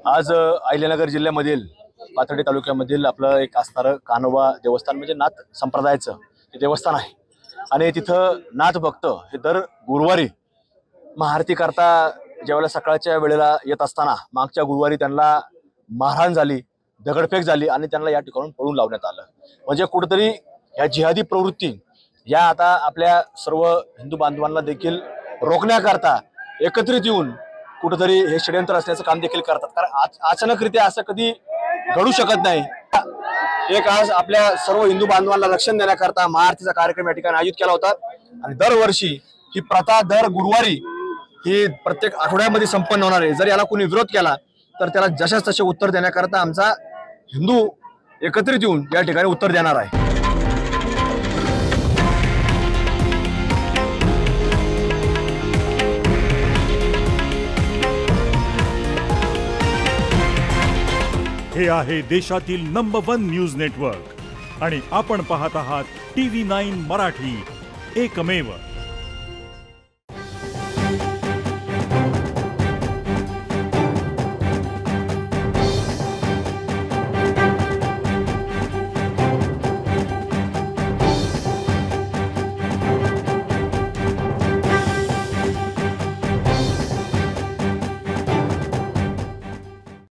आज अहिल्यानगर जिल्ह्यामधील पाथर्डी तालुक्यामधील आपलं एक असणारं कान्होबा देवस्थान म्हणजे नाथ संप्रदायाचं हे देवस्थान आहे आणि तिथं नाथ भक्त हे दर गुरुवारी महाआरती करता ज्यावेळेला सकाळच्या वेळेला येत असताना मागच्या गुरुवारी त्यांना मारहाण झाली, दगडफेक झाली आणि त्यांना या ठिकाणून पळून लावण्यात आलं। म्हणजे कुठेतरी ह्या जिहादी प्रवृत्ती या आता आपल्या सर्व हिंदू बांधवांना देखील रोखण्याकरता एकत्रित येऊन कुठेतरी हे षड्यंत्र असल्याचं काम देखील करतात। कारण अचानकरित्या असं कधी घडू शकत नाही। एक आज आपल्या सर्व हिंदू बांधवांना रक्षण देण्याकरता महाआरतीचा कार्यक्रम या ठिकाणी आयोजित केला होता आणि दरवर्षी ही प्रथा दर गुरुवारी ही प्रत्येक आठवड्यामध्ये संपन्न होणार आहे। जर याला कोणी विरोध केला तर त्याला जशाच तसे उत्तर देण्याकरता आमचा हिंदू एकत्रित येऊन या ठिकाणी उत्तर देणार आहे। हे आहे देशातील नंबर 1 न्यूज नेटवर्क आणि आपण पाहत आहात TV9 मराठी, एकमेव।